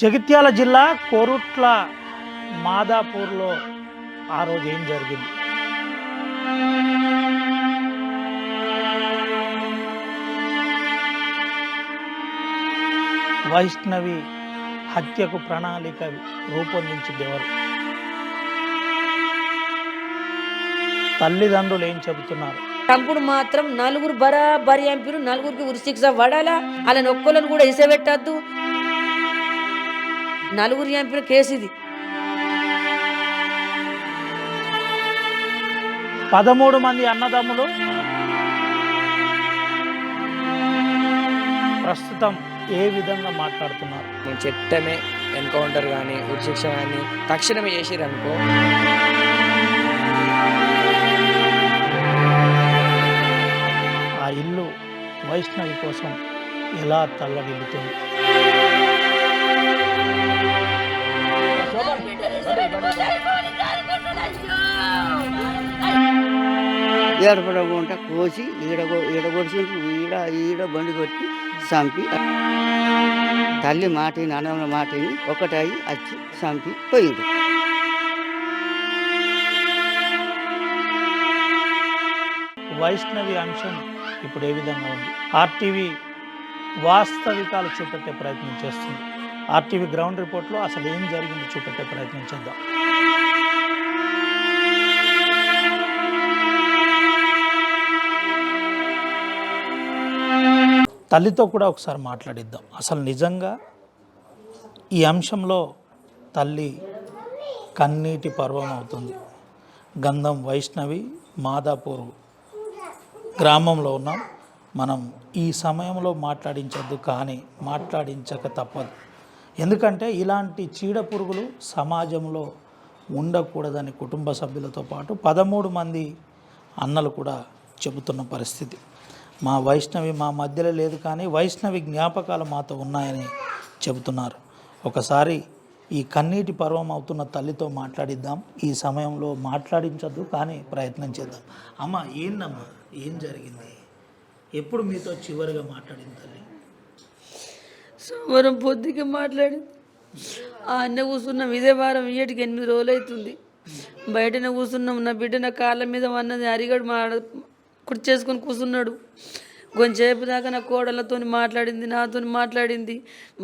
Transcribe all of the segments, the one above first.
జగిత్యాల జిల్లా కోరుట్ల మాదాపూర్లో ఆ రోజు ఏం జరిగింది? వైష్ణవి హత్యకు ప్రణాళిక రూపొందించింది ఎవరు? తల్లిదండ్రులు ఏం చెబుతున్నారు? చంపుడు మాత్రం నలుగురు బరాబరి ఎంపీలు, నలుగురికి ఉరిశిక్ష పడాలా, వాళ్ళని ఒక్కళ్ళని కూడా ఇసబెట్టద్దు. నలుగురు ఎంపీల కేసు ఇది. 13 మంది అన్నదమ్ములు ప్రస్తుతం ఏ విధంగా మాట్లాడుతున్నారు? నేను చట్టమే ఎన్కౌంటర్ కానీ ఉరిశిక్ష కానీ తక్షణమే చేసిరనుకో, ఆ ఇల్లు వైష్ణవి కోసం ఎలా తల్లడిల్లుతుంది? ఏడపడకుండా కోసి ఈడగొడిచి ఈడ బండి కొట్టి చంపి, తల్లి మాటిని అన్నమ్మ మాటిని ఒకటై వచ్చి చంపి పోయింది. వైష్ణవి అంశం ఇప్పుడు ఏ విధంగా ఉంది? ఆర్టీవీ వాస్తవికాలు చూపెట్టే ప్రయత్నం చేస్తుంది. ఆర్టీవీ గ్రౌండ్ రిపోర్ట్లో అసలు ఏం జరిగింది చూపెట్టే ప్రయత్నం చేద్దాం. తల్లితో కూడా ఒకసారి మాట్లాడిద్దాం. అసలు నిజంగా ఈ అంశంలో తల్లి కన్నీటి పర్వం అవుతుంది. గంధం వైష్ణవి మాదాపూర్ గ్రామంలో ఉన్నాం మనం. ఈ సమయంలో మాట్లాడించద్దు, కానీ మాట్లాడించక తప్పదు. ఎందుకంటే ఇలాంటి చీడ పురుగులు సమాజంలో ఉండకూడదని కుటుంబ సభ్యులతో పాటు 13 మంది అన్నలు కూడా చెబుతున్న పరిస్థితి. మా వైష్ణవి మా మధ్యలో లేదు, కానీ వైష్ణవి జ్ఞాపకాలు మాతో ఉన్నాయని చెబుతున్నారు. ఒకసారి ఈ కన్నీటి పర్వం అవుతున్న తల్లితో మాట్లాడిద్దాం. ఈ సమయంలో మాట్లాడించద్దు, కానీ ప్రయత్నం చేద్దాం. అమ్మ, ఏందమ్మా, ఏం జరిగింది? ఎప్పుడు మీతో చివరిగా మాట్లాడింది తల్లి? సోమవారం పొద్దుకి మాట్లాడింది. ఆ అన్న కూర్చున్నాం, ఇదే వారం 8 రోజులు అవుతుంది. బయటనే కూర్చున్నాం. నా బిడ్డ నా కాళ్ళ మీద అన్నది అరిగడు కుర్చేసుకొని కూర్చున్నాడు. కొంచెంసేపు దాకా నా కోడలతో మాట్లాడింది, నాతో మాట్లాడింది.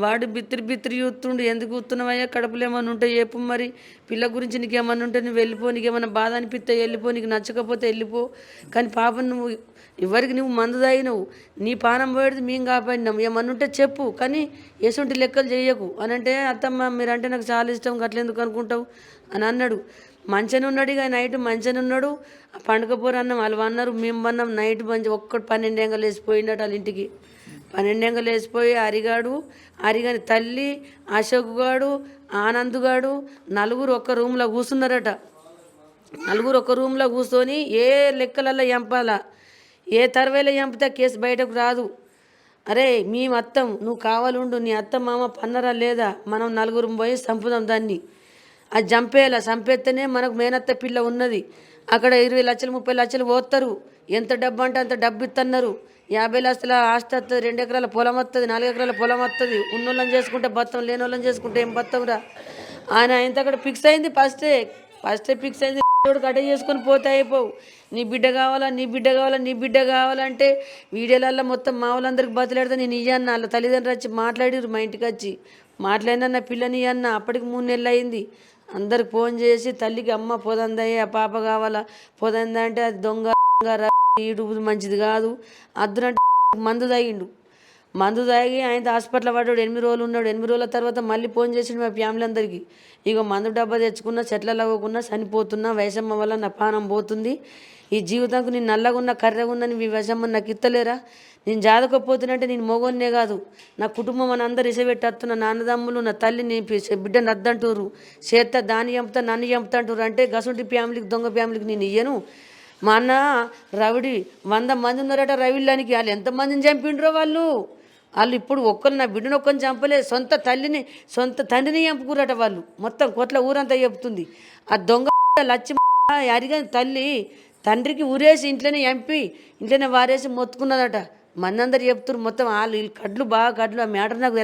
వాడు బిత్తిరి చూస్తుండు. ఎందుకు కూర్చున్నావయ్యా, కడుపులు ఏమన్నా ఉంటే చెప్పు, మరి పిల్ల గురించి నీకేమన్నా ఉంటే నువ్వు వెళ్ళిపో, నీకేమన్నా బాధ అనిపిస్తే వెళ్ళిపో, నీకు నచ్చకపోతే వెళ్ళిపో. కానీ పాప నువ్వు ఎవరికి నువ్వు మందు తాగినవు, నీ పానం పోయేది మేము కాపాడినాం, ఏమన్నా ఉంటే చెప్పు, కానీ ఎసుంటి లెక్కలు చేయకు అని అంటే, అత్తమ్మ మీరంటే నాకు చాలా ఇష్టం, గట్లెందుకు అనుకుంటావు అని అన్నాడు. మంచిగానే ఉన్నాడు. ఇక నైట్ మంచిగానే ఉన్నాడు. పండుగపోరు అన్నాం, వాళ్ళు అన్నారు, మేము అన్నాం. నైట్ మంచి 12 గంటలు వేసిపోయిండట వాళ్ళ ఇంటికి. 12 గంటలు వేసిపోయి అరిగాని తల్లి, అశోక్ గాడు, ఆనంద్ గాడు నలుగురు ఒక్క రూమ్లో కూర్చున్నారట. నలుగురు ఒక రూమ్లో కూర్చొని ఏ లెక్కలల్లో ఎంపాలా, ఏ తర్వేలో ఎంపితే కేసు బయటకు రాదు. అరే మేము అత్తం, నువ్వు కావాలుండు, నీ అత్త మామ పన్నరా లేదా, మనం నలుగురు పోయి చంపుదాం దాన్ని. అది చంపేస్తేనే మనకు మేనత్త పిల్ల ఉన్నది. అక్కడ 20 లక్షలు 30 లక్షలు పోస్తారు. ఎంత డబ్బు అంటే అంత డబ్బు ఇస్తున్నారు. 50 లక్షల ఆస్తి వస్తుంది, 2 ఎకరాల పొలం వస్తుంది, 4 ఎకరాల పొలం వస్తుంది. ఉన్నోళ్ళని చేసుకుంటే బత్తం, లేని వాళ్ళని చేసుకుంటే ఏం బత్తంరా. ఆయన ఇంత అక్కడ ఫిక్స్ అయింది. ఫస్టే ఫిక్స్ అయింది. కట్ట చేసుకొని పోతే అయిపోవు. నీ బిడ్డ కావాలంటే వీడియోలలో మొత్తం మా వాళ్ళందరికి బతులాడితే నేను ఇయ్యన్న. వాళ్ళ తల్లిదండ్రులు వచ్చి మాట్లాడిరు, మా ఇంటికి వచ్చి మాట్లాడినా నా పిల్లని అన్న. అప్పటికి 3 నెలలు అయింది. అందరికి ఫోన్ చేసి తల్లికి, అమ్మ పోదందయ్య, పాప కావాలా, పోదందా అంటే అది దొంగ ఈడు మంచిది కాదు అద్దునంటే మందు తాగి ఆయన హాస్పిటల్ పడ్డాడు. 8 రోజులు ఉన్నాడు. 8 రోజుల తర్వాత మళ్ళీ ఫోన్ చేసిండు మా ఫ్యామిలీ అందరికీ. ఇక మందు డబ్బా తెచ్చుకున్నా, చెట్లలో అవ్వకున్నా, చనిపోతున్నా, వయసమ్మ వల్ల నా పానం పోతుంది. ఈ జీవితానికి నేను నల్లగున్నా కర్రగున్నా మీ వయసమ్మ నాకు ఇత్తలేరా, నేను జాదకపోతున్నంటే నేను మొగోన్నే కాదు, నా కుటుంబం అని అందరు ఇసబెట్టేస్తున్నా, నా అన్నదమ్ములు, నా తల్లి, నీ బిడ్డను అద్దంటుర్రు, చేస్తా దాన్ని చంపుతా నన్ను చంపుతా అంటుర్రు. అంటే గసుంటి ఫ్యామిలీకి, దొంగ ఫ్యామిలీకి నేను ఇయ్యను. మా అన్న రవిడి 100 మంది ఉన్నారట రవిళ్ళానికి. వాళ్ళు ఎంతమందిని చంపిండ్రో వాళ్ళు ఇప్పుడు ఒక్కరు, నా బిడ్డను ఒక్కరిని చంపలేదు. సొంత తండ్రిని చంపుకురట వాళ్ళు. మొత్తం కొట్ల ఊరంతా చెప్తుంది. ఆ దొంగ లచ్చి అరిగని తల్లి తండ్రికి ఊరేసి ఇంట్లోనే వారేసి మొత్తుకున్నదట. మందందరు చెప్తున్నారు మొత్తం. వాళ్ళు కడ్లు బాగా కడ్లు. ఆ మ్యాటర్ నాకు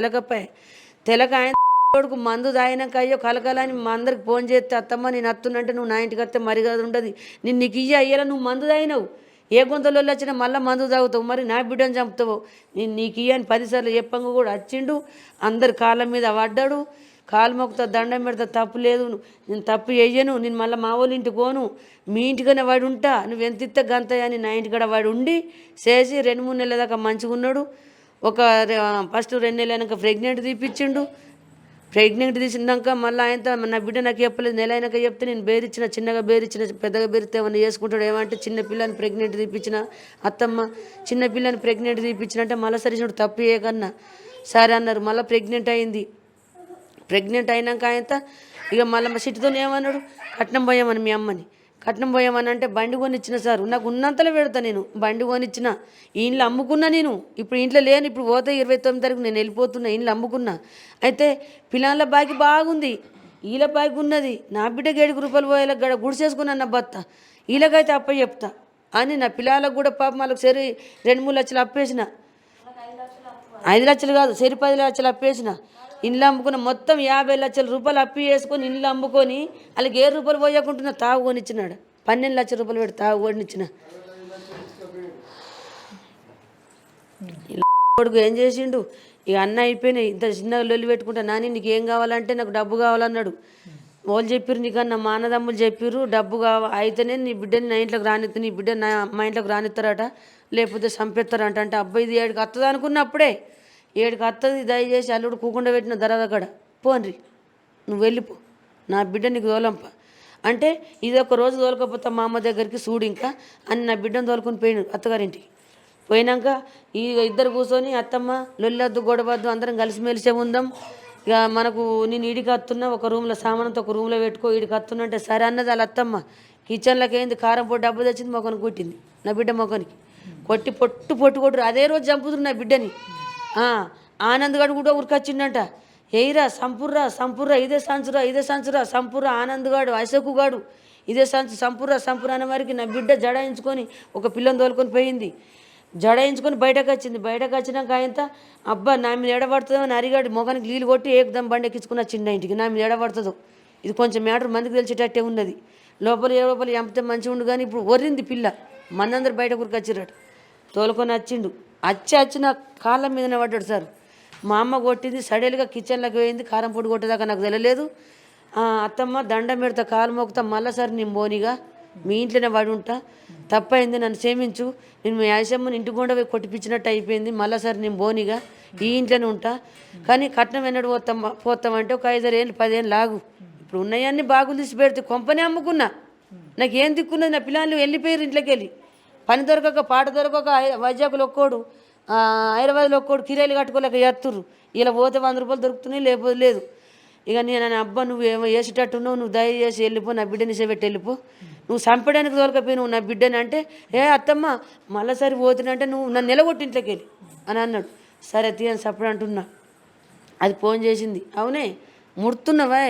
తెలక ఆయన కొడుకు మందు తాగినాక అయ్యో కలకలని మా అందరికి ఫోన్ చేస్తే అత్తమ్మ నేను అత్తున్నంటే నువ్వు నా ఇంటికి వస్తే మరి కాదు ఉండదు నీకు అయ్యేలా నువ్వు మందు తాగినావు ఏ గొంతలో వచ్చినా మళ్ళీ మందు తాగుతావు మరి నా బిడ్డను చంపుతావు నీకు అని 10 సార్లు చెప్పంగా కూడా వచ్చిండు అందరి కాళ్ళ మీద పడ్డాడు కాలు మొక్కుతా దండం పెడతా తప్పు లేదు నేను తప్పు చెయ్యను నేను మళ్ళీ మా వాళ్ళ ఇంటికి పోను మీ ఇంటికనే వాడు ఉంటా నువ్వు ఎంత ఇస్తే గంత అని నా ఇంటికాడ వాడు ఉండి చేసి 2-3 నెలల దాకా మంచిగా ఉన్నాడు ఫస్ట్ 2 నెలలు అయినాక ప్రెగ్నెంట్ తీపిచ్చిండు ప్రెగ్నెంట్ తీసినాక మళ్ళీ ఆయనతో నా బిడ్డ నాకు చెప్పలేదు నెల అయినాక చెప్తే నేను బేరిచ్చిన చిన్నగా బేరిచ్చిన పెద్దగా బేరితే ఏమన్నా చేసుకుంటాడు ఏమంటే చిన్న పిల్లని ప్రెగ్నెంట్ తీపిచ్చిన అత్తమ్మ చిన్న పిల్లని ప్రెగ్నెంట్ తీపిచ్చిన అంటే మళ్ళీ సరిచినప్పుడు తప్పు చేయకన్నా సరే అన్నారు మళ్ళీ ప్రెగ్నెంట్ అయింది ప్రెగ్నెంట్ అయినాక ఆయనతో ఇక మళ్ళీ మా సిటీతో ఏమన్నాడు కట్నం పోయామని మీ అమ్మని కట్నం పోయామని అంటే బండి కొనిచ్చిన సార్ నాకు ఉన్నంతలో పెడతా నేను బండి కొనిచ్చిన ఈ ఇంట్లో అమ్ముకున్నా నేను ఇప్పుడు ఇంట్లో లేను ఇప్పుడు పోతే 29 తారీఖు నేను వెళ్ళిపోతున్నా ఇంట్లో అమ్ముకున్నా అయితే పిల్లల బాకి బాగుంది వీళ్ళ బాకి ఉన్నది నా బిడ్డకి 7 రూపాయలు పోయేలా గడ గుడిసేసుకున్నాను నా భర్త వీళ్ళకైతే అప్ప చెప్తా అని నా పిల్లలకు కూడా పాప వాళ్ళకి సరి 2-3 లక్షలు అప్పేసిన 5 లక్షలు కాదు సరి 10 లక్షలు అప్పేసిన ఇంట్లో అమ్ముకున్న మొత్తం 50 లక్షల రూపాయలు అప్పి వేసుకొని ఇంట్లో అమ్ముకొని వాళ్ళకి 7 రూపాయలు పోయకుంటున్నా తాగు కొనిచ్చినాడు 12 లక్షల రూపాయలు పెట్టి తాగు కొనిచ్చిన కొడుకు ఏం చేసిండు ఇక అన్న అయిపోయినాయి ఇంత చిన్నగా లొల్లి పెట్టుకుంటా నాని నీకు ఏం కావాలంటే నాకు డబ్బు కావాలన్నాడు వాళ్ళు చెప్పారు నీకన్నా మా అన్నదమ్ములు చెప్పారు డబ్బు అయితేనే నీ బిడ్డని నా ఇంట్లోకి రానిస్తా నీ బిడ్డ మా ఇంట్లోకి రానిస్తారట లేకపోతే చంపేస్తారంట అంటే అబ్బాయి ఇది 7కి వస్తుంది అనుకున్నప్పుడే 7కి వస్తుంది దయచేసి అల్లుడు కూకుండా పెట్టిన దరద కాడ పోన్రి నువ్వు వెళ్ళిపో నా బిడ్డ నీకు తోలంప అంటే ఇది ఒక రోజు తోలకపోతా మా అమ్మ దగ్గరికి చూడు ఇంకా అని నా బిడ్డను తోలుకొని పోయినాడు అత్తగారింటికి పోయినాక ఈ ఇద్దరు కూర్చొని అత్తమ్మ లొల్లొద్దు గొడవద్దు అందరం కలిసిమెలిసే ఉందాం ఇక మనకు నేను ఈడికి వస్తున్నా ఒక రూమ్లో సామానంతో ఒక రూమ్లో పెట్టుకో ఈడికి వస్తున్నా అంటే సరే అన్నది వాళ్ళ అత్తమ్మ కిచెన్లోకి ఏంది కారం పొడి డబ్బు తెచ్చింది మొక్కను కొట్టింది నా బిడ్డ మొక్కనికి కొట్టి కొట్టురు అదే రోజు చంపుతురు నా బిడ్డని ఆనంద్ గడు కూడా ఉరికొచ్చిండంట ఎయిరా సంపుర్రా ఇదే సంచురా సంపుర్రా ఆనంద్ గాడు అశోకు గాడు ఇదే సంపుర్రా అనే వారికి నా బిడ్డ జడాయించుకొని ఒక పిల్లని తోలుకొని పోయింది జడాయించుకొని బయటకు వచ్చినాక ఆయనతో అబ్బా నా మీద ఎడబడుతుందో అని అరిగాడు మొగానికి నీళ్ళు కొట్టి ఏకదం బండి ఎక్కించుకున్న చిన్న ఇంటికి నా మీద ఎడబడుతుందో ఇది కొంచెం మ్యాటర్ మందికి తెలిసేటట్టే ఉన్నది లోపల చంపితే మంచిగా ఉండు కానీ ఇప్పుడు ఒర్రింది పిల్ల మనందరు బయట కూరకొచ్చిరాడు తోలుకొని వచ్చిండు వచ్చిన కాళ్ళ మీదనే పడ్డాడు సార్ మా అమ్మ కొట్టింది సడన్గా కిచెన్లోకి పోయింది కారం పొడి కొట్టేదాకా నాకు తెలియలేదు అత్తమ్మ దండం పెడతా కాలు మోకుతా మళ్ళీ సార్ నేను బోనిగా మీ ఇంట్లోనే పడి ఉంటా తప్పైంది నన్ను క్షమించు నేను మీ యాసమ్మని ఇంటి గుండా పోయి కొట్టిపించినట్టు అయిపోయింది మళ్ళీ సార్ నేను బోనిగా ఈ ఇంట్లోనే ఉంటా కానీ కట్నం ఎన్నడు పోతామంటే ఒక 5-6 ఏళ్ళు 10 ఏళ్ళు లాగు ఇప్పుడు ఉన్నాయన్నీ బాగులు తీసి పెడితే కొంపనే అమ్ముకున్నా నాకేం దిక్కున్నది నా పిల్లలు వెళ్ళిపోయారు ఇంట్లోకి వెళ్ళి పని దొరకక పాట దొరకక వైజాగ్లో ఒక్కోడు హైదరాబాద్లో ఒక్కోడు కిరాయిలు కట్టుకోలేక చేస్తుర్రు ఇలా పోతే 100 రూపాయలు దొరుకుతున్నాయి లేకపోతే లేదు ఇక నేను అబ్బా నువ్వు ఏమో వేసేటట్టున్నావు నువ్వు దయచేసి వెళ్ళిపో నా బిడ్డని సేపెట్టి వెళ్ళిపో నువ్వు చంపడానికి తోలకపోయినావు నా బిడ్డని అంటే అత్తమ్మ మళ్ళీసారి పోతున్నంటే నువ్వు నన్ను నిలగొట్టి ఇంట్లోకి వెళ్ళి అని అన్నాడు సరే తీయని సప్పుడు అంటున్నా అది ఫోన్ చేసింది అవునే ముడుతున్నావా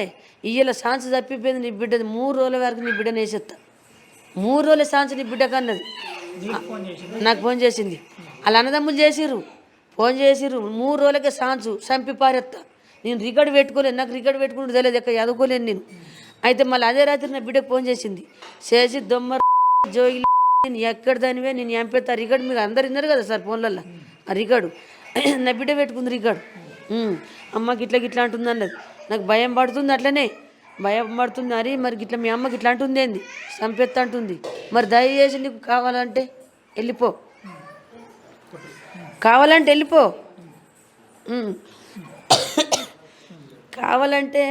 ఇయ్యల సాంచ తప్పిపోయింది నీ బిడ్డది 3 రోజుల వరకు నీ బిడ్డని వేసేస్తా 3 రోజుల సాంచ నీ బిడ్డ కన్నది నాకు ఫోన్ చేసింది వాళ్ళ అన్నదమ్ములు ఫోన్ చేసిర్రు 3 రోజులకే సాంచు చంపి పారేస్తా నేను రికార్డు పెట్టుకోలేను నాకు రికార్డు పెట్టుకుంటూ తెలియదు ఎక్కడ చదువుకోలేను నేను అయితే మళ్ళీ అదే రాత్రి నా బిడ్డకు ఫోన్ చేసి దొమ్మ జోగి నేను ఎక్కడ దానివే నేను ఎంపేస్తా రికార్డు మీకు అందరు విన్నారు కదా సార్ ఫోన్లలో ఆ రికార్డు నా బిడ్డ పెట్టుకుంది రికార్డు అమ్మకి ఇట్లా అంటుంది అన్నది నాకు భయం పడుతుంది అట్లనే భయం పడుతుంది మరి ఇట్లా మీ అమ్మకి ఇట్లా అంటుంది ఏంది చంపేస్తా అంటుంది మరి దయచేసి నీకు కావాలంటే వెళ్ళిపో కావాలంటే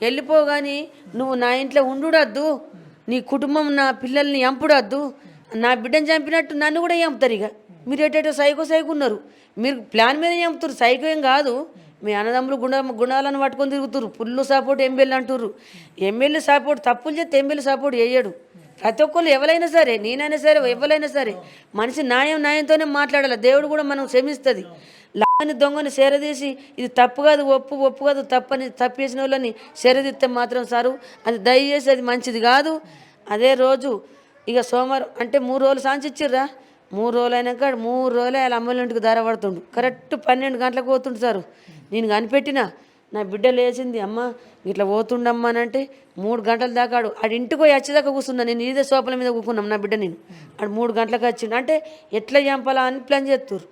వెళ్ళిపో కానీ నువ్వు నా ఇంట్లో ఉండుడద్దు నీ కుటుంబం నా పిల్లల్ని చంపుడద్దు నా బిడ్డను చంపినట్టు నన్ను కూడా చంపుతారు ఇక మీరు ఏటేటో సైకో ఉన్నారు మీరు ప్లాన్ మీద చంపుతారు సైకో ఏం కాదు మీ అన్నదమ్ములు గుణాలను పట్టుకొని తిరుగుతారు ఫుల్ సపోర్ట్ ఎమ్మెల్యే అంటారు ఎమ్మెల్యే సపోర్ట్ తప్పులు చేస్తే ఎమ్మెల్యే సపోర్ట్ చేయడు ప్రతి ఒక్కళ్ళు ఎవరైనా సరే నేనైనా సరే ఎవరైనా సరే మనిషి న్యాయంతోనే మాట్లాడాలి దేవుడు కూడా మనం క్షమిస్తుంది లాని దొంగని సేరదీసి ఇది తప్పు కాదు ఒప్పు కాదు తప్పేసిన వాళ్ళని సేరదీస్తే మాత్రం సారు అది దయచేసి అది మంచిది కాదు అదే రోజు ఇక సోమవారం అంటే 3 రోజులు సాంచిచ్చిర్రా 3 రోజులు అయినాక 3 రోజులే వాళ్ళ అమ్మల ఇంటికి దార పడుతుండు కరెక్ట్ 12 గంటలకు పోతుండు సారు నేను కనిపెట్టిన నా బిడ్డ లేచింది, అమ్మ ఇట్లా పోతుండమ్మా అని అంటే 3 గంటల దాకా ఆడు ఇంటికి పోయి వచ్చేదాకా కూర్చున్నా. నేను ఇదే సోపల మీద కూర్చున్నాం నా బిడ్డ నేను. ఆడు 3 గంటలకు వచ్చిండు. అంటే ఎట్లా చంపాలా అని ప్లాన్ చేస్తారు.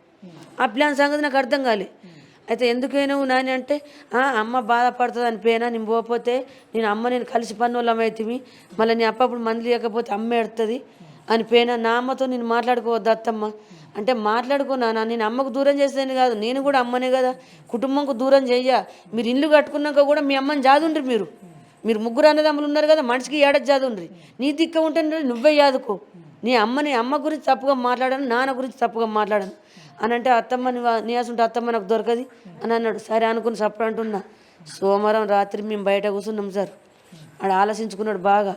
ఆ ప్లాన్ సంగతి నాకు అర్థం కాలే. అయితే ఎందుకైనావు నాని అంటే అమ్మ బాధపడుతుంది అని పోయినా, నేను పోతే నేను కలిసి పన్నులం అవుతుంది, మళ్ళీ నీ అప్పుడు మంది లేకపోతే అమ్మ ఎడుతుంది అని పోయినా. నా అమ్మతో నేను మాట్లాడుకోవద్దు అత్తమ్మ అంటే మాట్లాడుకున్నా. నేను అమ్మకు దూరం చేసేదని కాదు, నేను కూడా అమ్మనే కదా, కుటుంబంకు దూరం చెయ్య. మీరు ఇల్లు కట్టుకున్నాక కూడా మీ అమ్మని జాదుండ్రి. మీరు 3 అన్నదమ్ములు ఉన్నారు కదా, మనిషికి ఏడాది జాదుండ్రి. నీ దిక్క ఉంటే నువ్వే యాదుకో. అమ్మ గురించి తప్పుగా మాట్లాడాను, నాన్న గురించి తప్పుగా మాట్లాడాను అని అంటే అత్తమ్మ నీ అసంటే అత్తమ్మ నాకు దొరకది అని అన్నాడు. సరే అనుకుని సప్పుడు అంటున్నా. సోమవారం రాత్రి మేము బయట కూర్చున్నాం సార్. ఆడు ఆలోచించుకున్నాడు బాగా.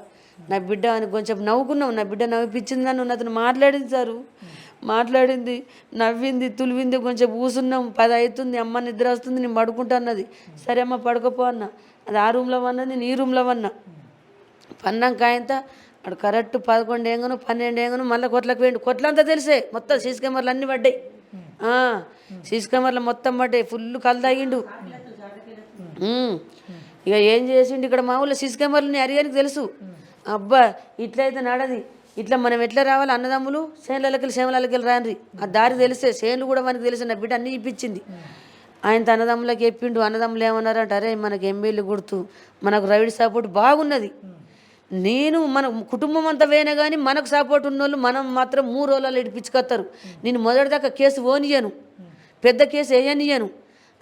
నా బిడ్డ అని కొంచెం నవ్వుకున్నాం. నా బిడ్డ నవ్విపించింది, నన్ను అతను మాట్లాడింది సారు. మాట్లాడింది, నవ్వింది, తులివింది. కొంచెం కూసున్నాం. 10 అవుతుంది, అమ్మ నిద్ర వస్తుంది, నేను పడుకుంటా అన్నది. సరే అమ్మ పడుకోపో అన్న. అది ఆ రూమ్లో అన్నా, నేను ఈ రూమ్లో అన్నా. పన్నాక ఆయనతో అక్కడ కరెక్ట్ 11 ఏంగను 12 ఏంగను మళ్ళీ కొట్లకు పోయిండు. కొట్లంతా తెలిసే, మొత్తం సీసీ కెమెరాలు అన్నీ పడ్డాయి. సీసీ కెమెరాలు మొత్తం పడ్డాయి. ఫుల్ కళ్ళు తాగిండు. ఇక ఏం చేసిండు, ఇక్కడ మామూలు సీసీ కెమెరాలు అరిగానికి తెలుసు. అబ్బా ఇట్లయితే నడది, ఇట్లా మనం ఎట్లా రావాలి, అన్నదమ్ములు సేమలకి రాన్రి, ఆ దారి తెలిసే. సేన్లు కూడా మనకి తెలిసే. నా బిడ్డ అన్నీ ఇప్పించింది. ఆయన అన్నదమ్ములకి చెప్పిండు. అన్నదమ్ములు ఏమన్నారంటే, అరే మనకు ఎంబీలు గుర్తు, మనకు రైడ్ సపోర్ట్ బాగున్నది. మన కుటుంబం అంతా వేనే కానీ మనకు సపోర్ట్ ఉన్నోళ్ళు మనం మాత్రం 3 రోజులలో ఇడిపించుకొస్తారు. నేను మొదటిదాకా కేసు ఓనియను, పెద్ద కేసు వేయనియను.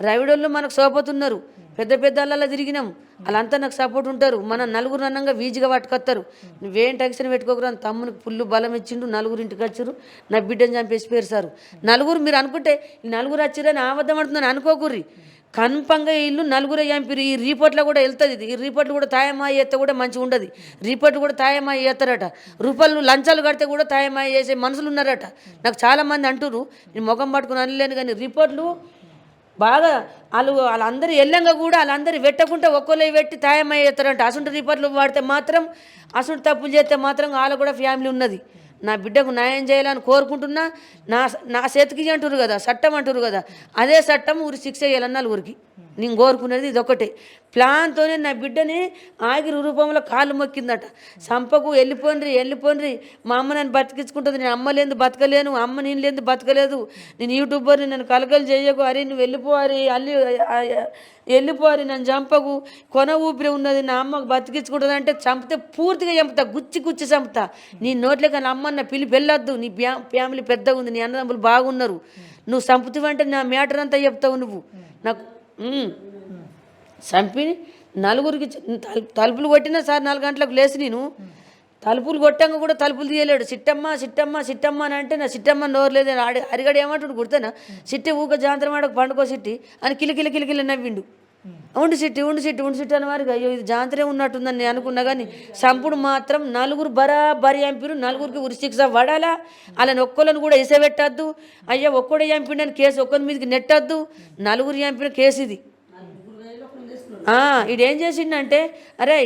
రైడోళ్ళు మనకు సోపతున్నారు, పెద్ద అల్లలో తిరిగినాం, వాళ్ళంతా నాకు సపోర్ట్ ఉంటారు. మన 4 అన్నంగా వీజిగా పట్టుకొస్తారు. నువ్వేం టెన్షన్ పెట్టుకోకరా. తమ్మునికి పుల్లు బలం ఇచ్చిండు. 4 ఇంటికి వచ్చారు, నా బిడ్డని చంపేసి పేరు సారు. 4 మీరు అనుకుంటే ఈ 4 వచ్చిరని అబద్ధం అంటున్నాను అనుకోకుర్రి. కన్ఫంగా ఇల్లు 4 చంపిరు. ఈ రిపోర్ట్లో కూడా వెళ్తుంది. ఈ రిపోర్ట్లు కూడా తాయమాయి చేస్తే కూడా మంచిగా ఉండదు. రిపోర్ట్ కూడా తాయమాయి చేస్తారట. రూపాయలు లంచాలు కడితే కూడా తాయమాయి చేసే మనుషులు ఉన్నారట. నాకు చాలామంది అంటున్నారు, నేను ముఖం పట్టుకుని అనలేను కానీ రిపోర్ట్లు బాగా వాళ్ళందరూ ఎల్లంగా కూడా వాళ్ళందరూ పెట్టకుండా ఒక్కోలే పెట్టి తాయమయ్యేస్తారంట. అసంటి రిపోర్ట్లు వాడితే మాత్రం, అసంటి తప్పులు చేస్తే మాత్రం వాళ్ళకు కూడా ఫ్యామిలీ ఉన్నది. నా బిడ్డకు న్యాయం చేయాలని కోరుకుంటున్నా. నా చేతికి అంటారు కదా, చట్టం అంటారు కదా, అదే చట్టం ఊరి శిక్ష చేయాలని 4కి నేను కోరుకునేది ఇది ఒకటే. ప్లాన్తోనే నా బిడ్డని ఆగిరి రూపంలో కాళ్ళు మొక్కిందట. సంపకు వెళ్ళిపోండ్రి, మా అమ్మ నన్ను బతికించుకుంటుంది, నేను అమ్మ లేని బతకలేను, అమ్మ నేను లేని బతకలేదు, నేను యూట్యూబర్ని, నన్ను కలకలు చేయకు, అరే నువ్వు వెళ్ళిపోవాలి, నన్ను చంపకు, కొన ఊపిరి ఉన్నది, నా అమ్మకు బతికించుకుంటుంది అంటే చంపితే పూర్తిగా చంపుతా, గుచ్చి చంపుతా. నీ నోట్లే కానీ అమ్మ నా పిలిపి వెళ్ళొద్దు, నీ ఫ్యామిలీ పెద్దగా ఉంది, నీ అన్నదమ్ములు బాగున్నారు, నువ్వు చంపుతావంటే నా మ్యాటర్ అంతా చెప్తావు నువ్వు. నాకు చంపి 4కి తలుపులు కొట్టినా సార్ 4 గంటలకు లేచి నేను తలుపులు కొట్టాక కూడా తలుపులు తీయలేడు. సిట్టమ్మ అని అంటే నా సిట్టమ్మ నోరు లేదు. అరిగడు ఏమంటాడు గుర్తేనా, సిట్టి ఊక జాంతరం ఆడకు పండుకో సిట్టి అని కిలికిలి నవ్విండు. ఉండి సిట్టి అని వారికి అయ్యో ఇది జాంతరే ఉన్నట్టుందని నేను అనుకున్నా. కానీ సంపుడు మాత్రం 4 బరాబరి చంపిరు. 4కి ఉరి శిక్ష పడాలా. వాళ్ళని ఒక్కళ్ళని కూడా ఇసబెట్టద్దు. అయ్యా ఒక్కడే చంపిండని కేసు ఒక్కరి మీదకి నెట్టద్దు. 4 చంపిన కేసు ఇది. ఈడేం చేసిండంటే, అరే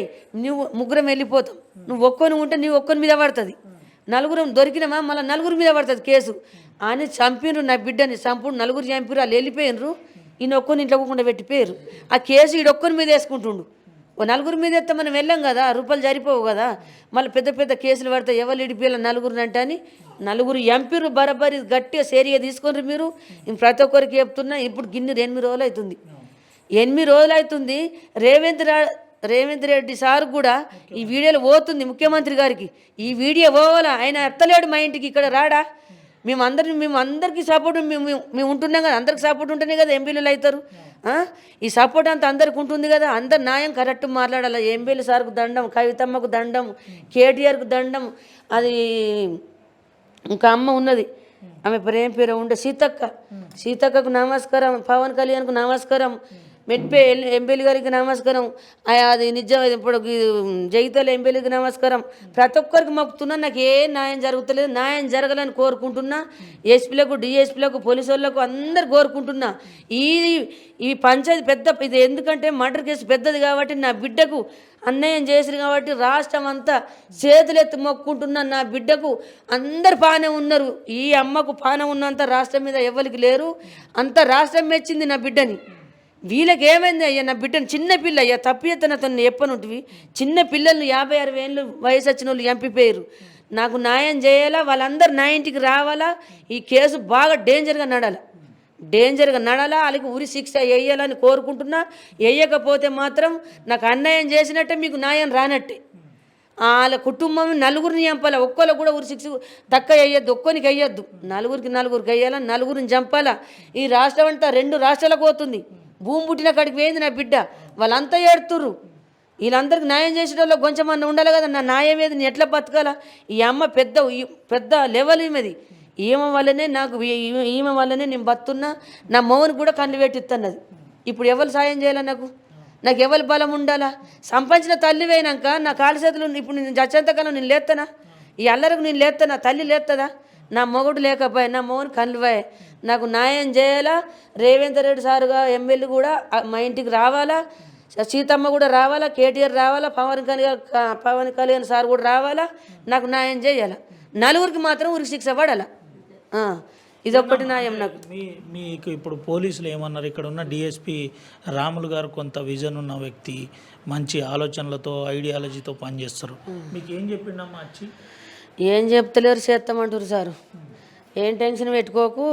నువ్వు 3 వెళ్ళిపోతాం, నువ్వు ఒక్కొని ఉంటే నీ ఒక్కరి మీద పడుతుంది, 4 దొరికినామా మళ్ళీ 4 మీద పడుతుంది కేసు అని చంపినరు. నా బిడ్డని సంపుడు 4 చంపిరు. వాళ్ళు వెళ్ళిపోయినరు. ఈయన ఒక్కరిని ఇంట్లో పోకుండా పెట్టిపోయారు. ఆ కేసు ఈడొక్కరి మీద వేసుకుంటుండు. 4 మీద వేస్తే మనం వెళ్ళాం కదా, రూపాయలు జరిపోవు కదా. మళ్ళీ పెద్ద కేసులు పడతాయి. ఎవరు ఇడిపోయాలి 4 అంటే అని 4 ఎంపీలు బరాబరి గట్టిగా సేరిగా తీసుకొని మీరు ప్రతి ఒక్కరికి చెప్తున్నా. ఇప్పుడు గిన్నె 8 రోజులు అవుతుంది. 8 రోజులు అవుతుంది. రేవంత్ రెడ్డి సార్ కూడా ఈ వీడియోలో పోతుంది ముఖ్యమంత్రి గారికి. ఈ వీడియో పోవాలా, ఆయన ఎత్తలేడు మా ఇంటికి, ఇక్కడ రాడా. మేము అందరికీ సపోర్ట్ మేము ఉంటున్నాం కదా, అందరికి సపోర్ట్ ఉంటేనే కదా ఎంపీలు అవుతారు. ఈ సపోర్ట్ అంతా అందరికి ఉంటుంది కదా. అందరు న్యాయం కరెక్ట్ మాట్లాడాలి. ఎంపీలు సార్కు దండం, కవితమ్మకు దండం, కేటీఆర్కు దండం. అది ఇంకా అమ్మ ఉన్నది, ఆమె పేరు ఉండే సీతక్కకు నమస్కారం, పవన్ కళ్యాణ్కు నమస్కారం, మెట్పే ఎంపీలు గారికి నమస్కారం, అది నిజం ఇప్పుడు జగిత్యాల ఎంపీలకి నమస్కారం. ప్రతి ఒక్కరికి మొక్కుతున్నా. నాకు ఏ న్యాయం జరుగుతలేదు, న్యాయం జరగాలని కోరుకుంటున్నా. ఎస్పీలకు, డిఎస్పీలకు, పోలీసు వాళ్ళకు అందరు కోరుకుంటున్నా. ఈ పంచాయతీ పెద్ద ఇది, ఎందుకంటే మర్డర్ కేసు పెద్దది కాబట్టి నా బిడ్డకు అన్యాయం చేసిరు కాబట్టి రాష్ట్రం అంతా చేతులెత్తి మొక్కుంటున్నా. నా బిడ్డకు అందరు పానే ఉన్నారు. ఈ అమ్మకు పాన ఉన్నంత రాష్ట్రం మీద ఎవరికి లేరు. అంత రాష్ట్రం మెచ్చింది నా బిడ్డని. వీళ్ళకి ఏమైంది అయ్యా, నా బిడ్డను చిన్న పిల్ల అయ్యా, తప్పు ఎత్తన అతను చెప్పనుంటివి. చిన్న పిల్లలు 56 ఏళ్ళు వయసు వచ్చిన వాళ్ళు ఎంపిపోయారు. నాకు న్యాయం చేయాలా, వాళ్ళందరూ నా ఇంటికి రావాలా, ఈ కేసు బాగా డేంజర్గా నడాలి, వాళ్ళకి ఉరి శిక్ష వేయాలని కోరుకుంటున్నా. వేయకపోతే మాత్రం నాకు అన్యాయం చేసినట్టే, మీకు న్యాయం రానట్టే. వాళ్ళ కుటుంబం నలుగురిని చంపాలా, ఒక్కరు కూడా ఉరి శిక్ష తక్కువ వేయొద్దు, ఒక్కరికి వేయొద్దు, నలుగురికి వేయాలా, నలుగురిని చంపాలా. ఈ రాష్ట్రం అంతా 2 రాష్ట్రాలకు పోతుంది. భూమి పుట్టిన కాడికి పోయింది నా బిడ్డ, వాళ్ళంతా ఏడుతుర్రు. వీళ్ళందరికీ న్యాయం చేసేటోళ్ళు కొంచెం అన్న ఉండాలి కదా. నా న్యాయం ఏది, నేను ఎట్లా బతకాలా? ఈ అమ్మ పెద్ద లెవెల్ ఈమెది. ఈమె వల్లనే నేను బతున్నా. నా మౌని కూడా కళ్ళు పెట్టిస్తున్నది. ఇప్పుడు ఎవరు సాయం చేయాలా? నాకు ఎవరి బలం ఉండాలా? సంపాదించిన తల్లి పోయినాక నా కాలు చేతులు ఇప్పుడు నేను చచ్చేంతకాలం నేను లేస్తానా? ఈ అల్లరకు నేను లేస్తానా? తల్లి లేస్తుందా? నా మొగుడు లేకపోయా, నా మౌని కళ్ళు పోయా. నాకు న్యాయం చేయాలా. రేవంత్ రెడ్డి సారుగా ఎమ్మెల్యే కూడా మా ఇంటికి రావాలా, సీతమ్మ కూడా రావాలా, కేటీఆర్ రావాలా, పవన్ కళ్యాణ్ సార్ కూడా రావాలా. నాకు న్యాయం చేయాలా. నలుగురికి మాత్రం ఉరికి శిక్ష పడాలా. ఇదొక్కటి న్యాయం నాకు. మీకు ఇప్పుడు పోలీసులు ఏమన్నారు? ఇక్కడ ఉన్న డిఎస్పి రాములు గారు కొంత విజన్ ఉన్న వ్యక్తి, మంచి ఆలోచనలతో ఐడియాలజీతో పనిచేస్తారు. మీకు ఏం చెప్పిండమ్మా వచ్చి? ఏం చెప్తలేరు, చేస్తామంటారు సారు. ఏం టెన్షన్ పెట్టుకోకు,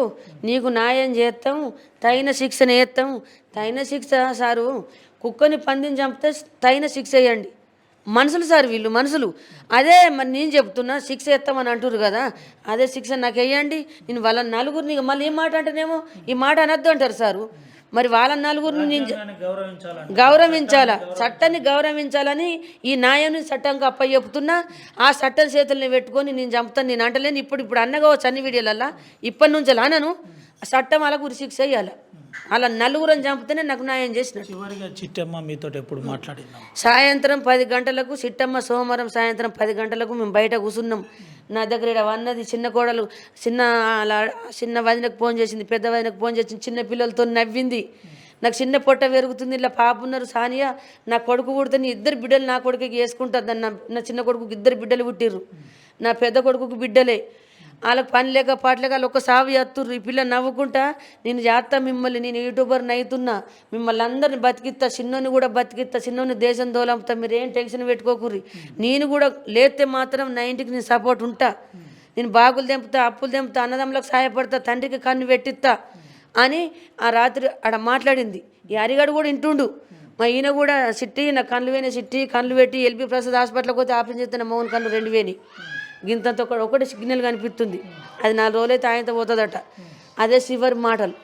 నీకు న్యాయం చేస్తాం, తగిన శిక్షను వేస్తాం. తగిన శిక్ష సారు, కుక్కని పందిని చంపితే తగిన శిక్ష వేయండి. మనుషులు సార్, వీళ్ళు మనుషులు. అదే మరి నేను చెప్తున్నా, శిక్ష ఎత్తామని అంటారు కదా, అదే శిక్ష నాకు వేయండి. నేను వాళ్ళ నలుగురిని మళ్ళీ ఈ మాట అంటేనేమో ఈ మాట అనద్దు అంటారు సారు. మరి వాళ్ళ నలుగురిని నేను గౌరవించాలా, చట్టాన్ని గౌరవించాలని ఈ న్యాయాన్ని చట్టంగా చెప్తున్నా. ఆ చట్టం చేతుల్ని పెట్టుకొని నేను చంపుతాను, నేను అంటలేను. ఇప్పుడు అన్నగావచ్చు అన్ని వీడియోలల్లా, ఇప్పటి నుంచి అనను. చట్టం వాళ్ళకు ఉరి శిక్ష వేయాలి. అలా నలుగురని చంపితేనే నాకు న్యాయం చేసినట్టు. చివరిగా చిట్టమ్మ మీతో ఎప్పుడు మాట్లాడిందాం? సాయంత్రం 10 గంటలకు చిట్టమ్మ సోమవారం సాయంత్రం 10 గంటలకు మేము బయట కూర్చున్నాం. నా దగ్గర ఇక్కడ అన్నది చిన్న కోడలు చిన్న వదినకు ఫోన్ చేసింది, పెద్ద వదినకు ఫోన్ చేసింది, చిన్న పిల్లలతో నవ్వింది. నాకు చిన్న పొట్ట పెరుగుతుంది, ఇలా పాప ఉన్నారు సానియా, నా కొడుకు పుడితే 2 బిడ్డలు నా కొడుకుకి వేసుకుంటుంది. నా చిన్న కొడుకుకి 2 బిడ్డలు పుట్టిర్రు, నా పెద్ద కొడుకుకి బిడ్డలే. వాళ్ళకి పని లేక పాటలేక వాళ్ళు ఒక్క సాగు చేస్తుర్రు. ఈ పిల్ల నవ్వుకుంటా, నేను చేస్తా మిమ్మల్ని, నేను యూట్యూబర్ని అవుతున్నా, మిమ్మల్ని అందరిని బతికిస్తా, చిన్నోని కూడా బతికిస్తా, చిన్నోని దేశం దోలంపుతా, మీరు ఏం టెన్షన్ పెట్టుకోకూరి. నేను కూడా లేస్తే మాత్రం నా ఇంటికి నేను సపోర్ట్ ఉంటా, నేను బాగులు తెంపుతా, అప్పులు తెంపుతా, అన్నదమ్ములకు సహాయపడతా, తండ్రికి కన్ను పెట్టిస్తా అని ఆ రాత్రి ఆడ మాట్లాడింది. ఈ హరిగాడు కూడా ఇంటుండు. మా ఈయన కూడా సిట్టి, నా కళ్ళు వేనే సిట్టి, కళ్ళు పెట్టి ఎల్బీ ప్రసాద్ హాస్పిటల్కి పోతే ఆపరేషన్ చేస్తే మోహన్ కళ్ళు 2 వేని గింతంత ఒకటి సిగ్నల్ కనిపిస్తుంది. అది 4 రోజులైతే ఆయనతో పోతుందట. అదే శివర్ మాటలు.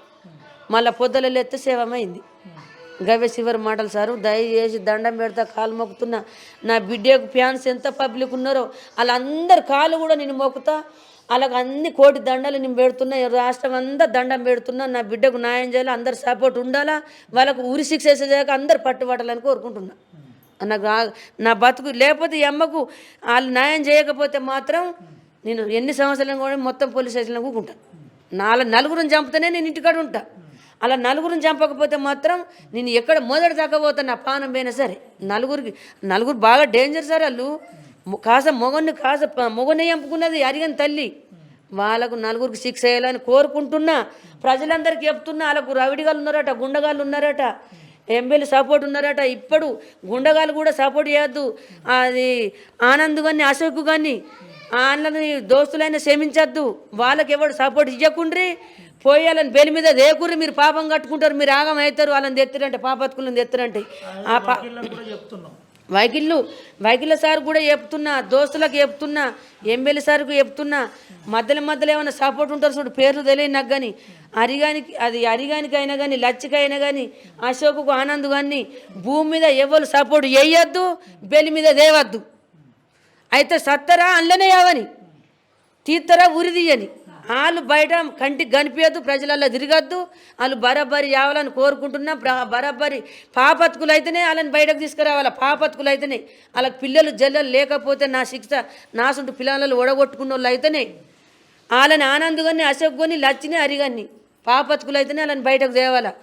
మళ్ళీ పొద్దుల ఎత్తే సేవమైంది. గవే శివర్ మాటలు సారు. దయచేసి దండం పెడతా, కాలు మొక్కుతున్నా. నా బిడ్డకు ఫ్యాన్స్ ఎంత పబ్లిక్ ఉన్నారో వాళ్ళందరు కాలు కూడా నేను మొక్కుతా. వాళ్ళకి అన్ని కోటి దండాలు నేను పెడుతున్నా, రాష్ట్రం అంతా దండం పెడుతున్నా. నా బిడ్డకు న్యాయం చేయాలి, అందరు సపోర్ట్ ఉండాలా, వాళ్ళకు ఉరి శిక్ష వేసేదాకా అందరు పట్టుబట్టాలని కోరుకుంటున్నా. నాకు నా బతుకు లేకపోతే ఈ అమ్మకు వాళ్ళు న్యాయం చేయకపోతే మాత్రం నేను ఎన్ని సంవత్సరాలు కూడా మొత్తం పోలీస్ స్టేషన్లో కూకుంటాను. నలుగురిని చంపితేనే నేను ఇంటికాడ ఉంటా. అలా నలుగురిని చంపకపోతే మాత్రం నేను ఎక్కడ మొదటి దాకా పోతాను, నా పానం పోయినా సరే. నలుగురు బాగా డేంజర్ సార్. వాళ్ళు మొగన్ని చంపుకున్నది అరిగని తల్లి. వాళ్ళకు నలుగురికి శిక్ష వేయాలని కోరుకుంటున్నా. ప్రజలందరికీ చెప్తున్నా, వాళ్ళకు రవిడిగాళ్ళు ఉన్నారట, గుండగాళ్ళు ఉన్నారట, ఎమ్మెల్యే సపోర్ట్ ఉన్నారట. ఇప్పుడు గుండగాలు కూడా సపోర్ట్ చేయొద్దు. అది ఆనంద్ కానీ అశోక్ కానీ వాళ్ళని దోస్తులైనా క్షమించద్దు. వాళ్ళకి ఎవడు సపోర్ట్ ఇవ్వకుండ్రి, పోయాలని బెలి మీద దేకుర్రి. మీరు పాపం కట్టుకుంటారు, మీరు ఆగం అవుతారు. వాళ్ళని తెత్తురంటే, పాపత్కులను తెత్తురంటే వైకిళ్ళ సార్ కూడా చెప్తున్నా, దోస్తులకు చెప్తున్నా, ఎమ్మెల్యే సార్కు చెప్తున్నా. మధ్యలో ఏమైనా సపోర్ట్ ఉంటారు చూడు, పేర్లు తెలియదు నాకు. కానీ అరిగానికి అయినా కానీ, లచ్చికైనా కానీ, అశోకు ఆనంద్ కానీ భూమి మీద ఎవరు సపోర్ట్ చేయొద్దు, బెలి మీద దేవద్దు. అయితే సత్తరా అందులోనే యావని, తీత్తరా ఉరి తీయని. వాళ్ళు బయట కంటికి కనిపించద్దు, ప్రజలలో తిరగద్దు. వాళ్ళు బరాబరి యావాలని కోరుకుంటున్నా. బరాబరి పాపత్కులు అయితేనే వాళ్ళని బయటకు తీసుకురావాలి. పాపత్కులు అయితేనే వాళ్ళకి పిల్లలు జల్లలు లేకపోతే నా శిక్ష నాసుంటు పిల్లలు ఒడగొట్టుకున్న వాళ్ళు అయితేనే వాళ్ళని ఆనంద్ కానీ, అశోక్ కానీ, లచ్చిని, అరిగాన్ని పాపత్కులు అయితేనే వాళ్ళని బయటకు తేవాలా.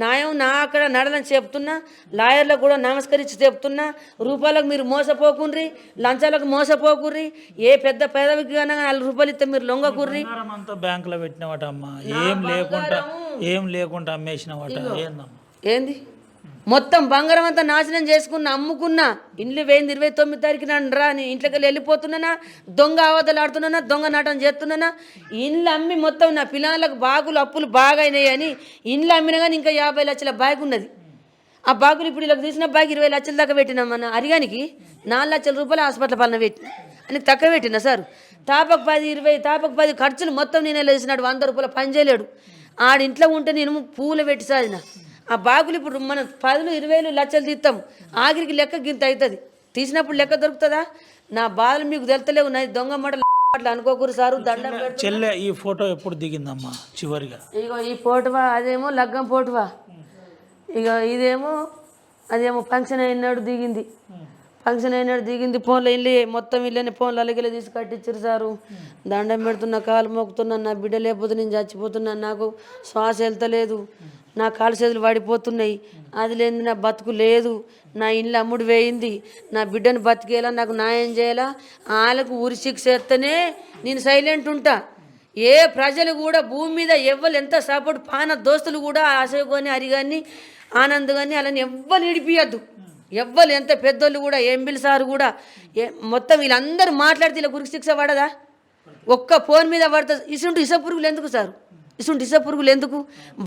న్యాయం నా అక్కడ నడలని చెప్తున్నా. లాయర్లకు కూడా నమస్కరించి చెప్తున్నా. రూపాయలకు మీరు మోసపోకుర్రి, లంచాలకు మోసపోకుర్రి. ఏ పెద్ద పేదవికి కన్నా 4 రూపాయలు ఇస్తే మీరు లొంగకుర్రి. బ్యాంకులో పెట్టినవాట అమ్మా, ఏం లేకుండా అమ్మేసినవాట. ఏందమ్మా ఏంది మొత్తం బంగారం అంతా నాశనం చేసుకున్నా, అమ్ముకున్నా. ఇండ్లు 29 తారీఖున రా అని ఇంట్లోకి వెళ్ళిపోతున్నానా, దొంగ అవతలు ఆడుతున్నానా, దొంగ నాటం చేస్తున్నానా. ఇండ్లు అమ్మి మొత్తం నా పిల్లలకు బాగులు అప్పులు బాగా అయినాయి అని ఇండ్లు అమ్మినా కానీ ఇంకా 50 లక్షల బాగు ఉన్నది. ఆ బాగులు ఇప్పుడు ఇలా తీసిన బాగు 20 లక్షల దాకా పెట్టినా. మన అరిగానికి 4 లక్షల రూపాయలు హాస్పిటల్ పాలన పెట్టిన అని తక్కువ పెట్టినా సార్. తాపకు 10, 20, తాపకు 10 ఖర్చులు మొత్తం నేను వేసినాడు. 100 రూపాయలు పని చేయలేడు. ఆడింట్లో ఉంటే నేను పూలు పెట్టి సాధిన. ఆ బాగులు ఇప్పుడు మనం 10, 20 లక్షలు తీస్తాం, ఆఖరికి లెక్క గింత అవుతుంది. తీసినప్పుడు లెక్క దొరుకుతుందా? నా బాధలు మీకు తెలుతలేవు. నా దొంగ మాటలు అట్లా అనుకోకూరు సారు. దండం పెడుతున్నా. చెల్లె ఈ ఫోటో ఎప్పుడు దిగిందమ్మా చివరిగా? ఇగో ఈ ఫోటోవా, అదేమో లగ్గం ఫోటోవా. ఇక ఇదేమో అదేమో ఫంక్షన్ అయినాడు దిగింది. ఫంక్షన్ అయినాడు దిగింది. ఫోన్లో ఇల్లు మొత్తం ఇల్లుని ఫోన్లో అలగిలే తీసి కట్టించారు సారు. దండం పెడుతున్నా, కాలు మోకుతున్నా. నా బిడ్డ లేకపోతే నేను చచ్చిపోతున్నాను. నాకు శ్వాస వెళ్తలేదు. నా కాలు చేతులు వాడిపోతున్నాయి. అది లేని నా బతుకు లేదు. నా ఇల్లు అమ్ముడు వేయింది. నా బిడ్డను బతికేలా, నాకు న్యాయం చేయాలా. వాళ్ళకు ఉరి శిక్ష ఎత్తనే నేను సైలెంట్ ఉంటా. ఏ ప్రజలు కూడా భూమి మీద ఎవ్వరు ఎంత సపోర్ట్ పాన దోస్తులు కూడా అశోక్ కానీ, హరిగాని, ఆనంద్ కానీ అలాని ఎవ్వరు ఇడిపియద్దు. ఎవ్వరు ఎంత పెద్దోళ్ళు కూడా, ఎంబిల్ సార్ కూడా మొత్తం వీళ్ళందరూ మాట్లాడితే ఇలా ఉరి శిక్ష పడదా? ఒక్క ఫోన్ మీద పడుతుంది. ఇసుంటి ఇసపురుగులు ఎందుకు సార్? ఇసుంటి ఇసపురుగులు ఎందుకు?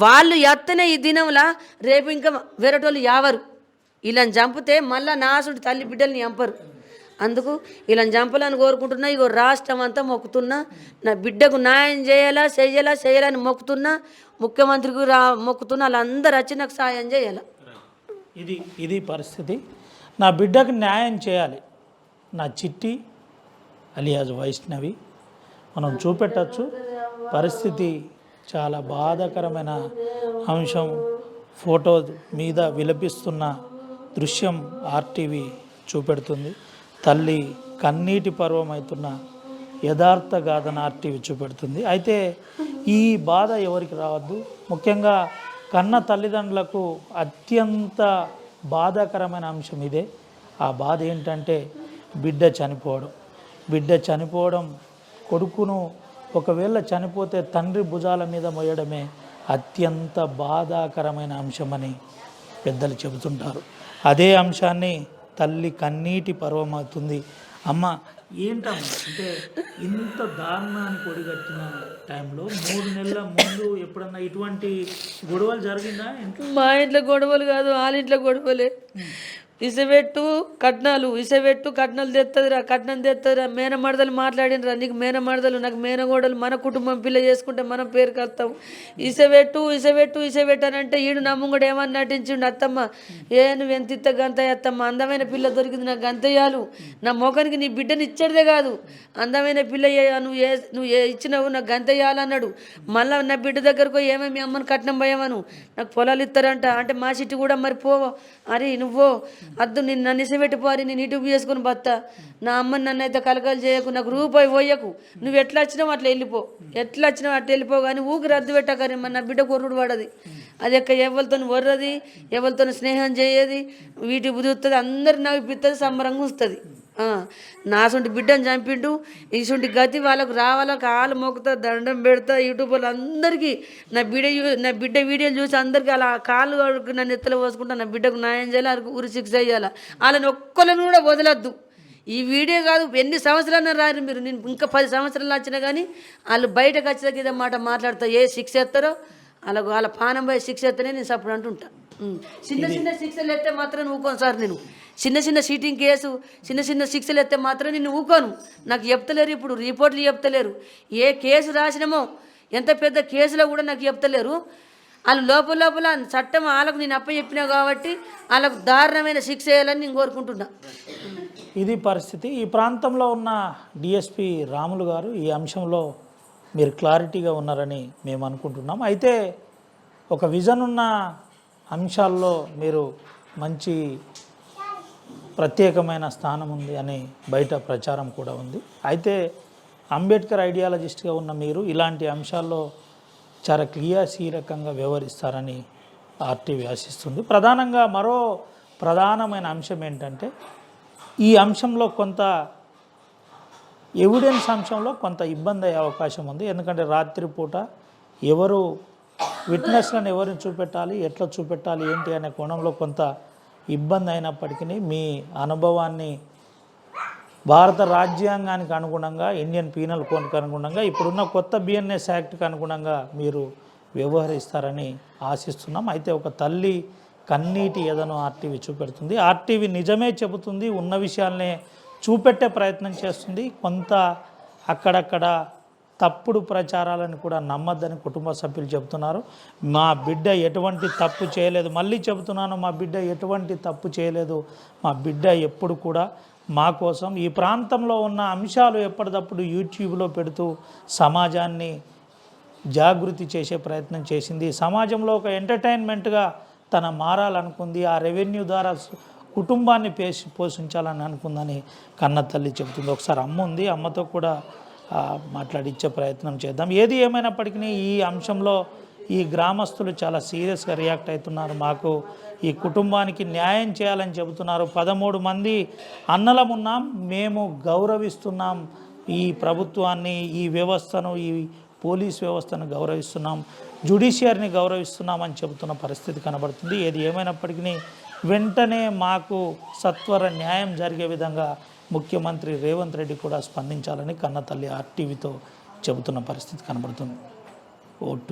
వాళ్ళు ఎత్తనే ఈ దినంలా రేపు ఇంకా వేరేటోళ్ళు యావరు. వీళ్ళని చంపితే మళ్ళీ నా అసుంటి తల్లి బిడ్డల్ని చంపరు. అందుకు వీళ్ళని చంపాలని కోరుకుంటున్నా. ఇగో రాష్ట్రం అంతా మొక్కుతున్నా. నా బిడ్డకు న్యాయం చేయాలని మొక్కుతున్నా. ముఖ్యమంత్రికి మొక్కుతున్నా. వాళ్ళందరూ వచ్చి నాకు సాయం చేయాలి. ఇది పరిస్థితి. నా బిడ్డకు న్యాయం చేయాలి. నా చిట్టి అలియాజ్ వైష్ణవి మనం చూపెట్టచ్చు. పరిస్థితి చాలా బాధాకరమైన అంశం. ఫోటో మీద విలపిస్తున్న దృశ్యం ఆర్టీవీ చూపెడుతుంది. తల్లి కన్నీటి పర్వమవుతున్న యథార్థ గాథను ఆర్టీవీ చూపెడుతుంది. అయితే ఈ బాధ ఎవరికి రావద్దు. ముఖ్యంగా కన్న తల్లిదండ్రులకు అత్యంత బాధాకరమైన అంశం ఇదే. ఆ బాధ ఏంటంటే బిడ్డ చనిపోవడం. కొడుకును ఒకవేళ చనిపోతే తండ్రి భుజాల మీద మోయడమే అత్యంత బాధాకరమైన అంశమని పెద్దలు చెబుతుంటారు. అదే అంశాన్ని తల్లి కన్నీటి పర్వమవుతుంది. అమ్మ ఏంటమ్మా అంటే ఇంత దారుణానికి ఒడిగట్టిన టైంలో 3 నెలల ముందు ఎప్పుడన్నా ఇటువంటి గొడవలు జరిగిందా? మా ఇంట్లో గొడవలు కాదు, వాళ్ళ ఇంట్లో గొడవలే. ఇసబెట్టు కట్నాలు తెస్తుందిరా, కట్నం తెస్తుందిరా. మేనమడదలు మాట్లాడినరా, నీకు మేనమడదలు, నాకు మేనగోడలు, మన కుటుంబం పిల్ల చేసుకుంటే మనం పేరు కలుతాం. ఇసబెట్టు అని అంటే ఈడు నమ్ముంగడు ఏమని నటించిండు. అత్తమ్మ నువ్వు ఎంత ఇత్త గంత అత్తమ్మ, అందమైన పిల్ల దొరికింది, నాకు గంతయ్యాలు. నా మొఖానికి నీ బిడ్డని ఇచ్చేదే కాదు, అందమైన పిల్ల నువ్వు ఇచ్చినావు, నాకు గంతయ్యాలన్నాడు. మళ్ళీ నా బిడ్డ దగ్గరకు ఏమో మీ అమ్మని కట్నం పోయామను, నాకు పొలాలు ఇస్తారంట అంటే మా చిట్టి కూడా మరి పో అరే నువ్వో అద్దు నిన్ను నన్ను ఇసబెట్టిపోరి, నేను ఇటు చేసుకుని బత్తా. నా అమ్మని నన్ను అయితే కలకలు చేయకు, నాకు రూపాయి పోయకు. నువ్వు ఎట్లా వచ్చినావు అట్లా వెళ్ళిపో కానీ ఊకి రద్దు పెట్టకని నా బిడ్డ కొర్రుడు పడది. అది ఎక్క ఎవరితో వర్రది, ఎవరితో స్నేహం చేయది, వీటి బుద్ధి అందరు నవ్విపిస్తుంది, సంబరంగా వస్తుంది. నాసొంటి బిడ్డను చంపిండు. ఇసుంటి గతి వాళ్ళకు రావాలా, కాలు మోకుతా, దండం పెడతా. యూట్యూబర్లు అందరికీ నా బిడ్డ వీడియోలు చూసి అందరికీ అలా కాలు నన్ను ఎత్తలో పోసుకుంటా. నా బిడ్డకు న్యాయం చేయాలి, వాళ్ళకి ఉరి శిక్ష చేయాలి. వాళ్ళని ఒక్కళ్ళని కూడా వదలొద్దు. ఈ వీడియో కాదు ఎన్ని సంవత్సరాలు రారు మీరు, నేను ఇంకా 10 సంవత్సరాలు వచ్చినా కానీ వాళ్ళు బయటకు వచ్చేదాకా ఇదే మాట మాట్లాడతా. ఏ శిక్ష ఎత్తారో వాళ్ళ పానం పోయి శిక్ష ఎత్తనే నేను సప్పుడు అంటుంటా. చిన్న శిక్షలు ఎత్తే మాత్రం ఊకోను సార్. నేను చిన్న సీటింగ్ కేసు, చిన్న శిక్షలు ఎత్తే మాత్రం నేను ఊకోను. నాకు చెప్తలేరు, ఇప్పుడు రిపోర్ట్లు చెప్తలేరు. ఏ కేసు రాసినామో ఎంత పెద్ద కేసులో కూడా నాకు చెప్తలేరు. వాళ్ళు లోపల చట్టం వాళ్ళకు నేను చెప్పినా కాబట్టి వాళ్ళకు దారుణమైన శిక్ష వేయాలని నేను కోరుకుంటున్నా. ఇది పరిస్థితి. ఈ ప్రాంతంలో ఉన్న డిఎస్పి రాములు గారు ఈ అంశంలో మీరు క్లారిటీగా ఉన్నారని మేము అనుకుంటున్నాం. అయితే ఒక విజన్ ఉన్న అంశాల్లో మీరు మంచి ప్రత్యేకమైన స్థానం ఉంది అని బయట ప్రచారం కూడా ఉంది. అయితే అంబేద్కర్ ఐడియాలజిస్ట్గా ఉన్న మీరు ఇలాంటి అంశాల్లో చాలా క్రియాశీలకంగా వ్యవహరిస్తారని ఆర్టీవీ ఆశిస్తుంది. ప్రధానంగా మరో ప్రధానమైన అంశం ఏంటంటే ఈ అంశంలో కొంత ఎవిడెన్స్ అంశంలో కొంత ఇబ్బంది అయ్యే అవకాశం ఉంది. ఎందుకంటే రాత్రిపూట ఎవరు విట్నెస్లను ఎవరిని చూపెట్టాలి, ఎట్లా చూపెట్టాలి, ఏంటి అనే కోణంలో కొంత ఇబ్బంది అయినప్పటికీ మీ అనుభవాన్ని భారత రాజ్యాంగానికి అనుగుణంగా, ఇండియన్ పీనల్ కోడ్కి అనుగుణంగా, ఇప్పుడున్న కొత్త బిఎన్ఎస్ యాక్ట్కి అనుగుణంగా మీరు వ్యవహరిస్తారని ఆశిస్తున్నాం. అయితే ఒక తల్లి కన్నీటి ఎదను ఆర్టీవీ చూపెడుతుంది. ఆర్టీవీ నిజమే చెబుతుంది, ఉన్న విషయాలనే చూపెట్టే ప్రయత్నం చేస్తుంది. కొంత అక్కడక్కడ తప్పుడు ప్రచారాలను కూడా నమ్మద్దని కుటుంబ సభ్యులు చెబుతున్నారు. మా బిడ్డ ఎటువంటి తప్పు చేయలేదు, మళ్ళీ చెబుతున్నాను, మా బిడ్డ ఎటువంటి తప్పు చేయలేదు. మా బిడ్డ ఎప్పుడు కూడా మా కోసం ఈ ప్రాంతంలో ఉన్న అంశాలు ఎప్పటికప్పుడు యూట్యూబ్లో పెడుతూ సమాజాన్ని జాగృతి చేసే ప్రయత్నం చేసింది. సమాజంలో ఒక ఎంటర్టైన్మెంట్గా తన మారాలనుకుంది. ఆ రెవెన్యూ ద్వారా కుటుంబాన్ని పోషించాలని అనుకుందని కన్న తల్లి చెబుతుంది. ఒకసారి అమ్మ ఉంది, అమ్మతో కూడా మాట్లాడించే ప్రయత్నం చేద్దాం. ఏది ఏమైనప్పటికీ ఈ అంశంలో ఈ గ్రామస్తులు చాలా సీరియస్గా రియాక్ట్ అవుతున్నారు. మాకు ఈ కుటుంబానికి న్యాయం చేయాలని చెబుతున్నారు. 13 మంది అన్నలం ఉన్నాం, మేము గౌరవిస్తున్నాం ఈ ప్రభుత్వాన్ని, ఈ వ్యవస్థను, ఈ పోలీస్ వ్యవస్థను గౌరవిస్తున్నాం, జ్యుడిషియరీని గౌరవిస్తున్నామని చెబుతున్న పరిస్థితి కనబడుతుంది. ఏది ఏమైనప్పటికీ వెంటనే మాకు సత్వర న్యాయం జరిగే విధంగా ముఖ్యమంత్రి రేవంత్ రెడ్డి కూడా స్పందించాలని కన్నతల్లి ఆర్టీవీతో చెబుతున్న పరిస్థితి కనబడుతుంది. ఓటు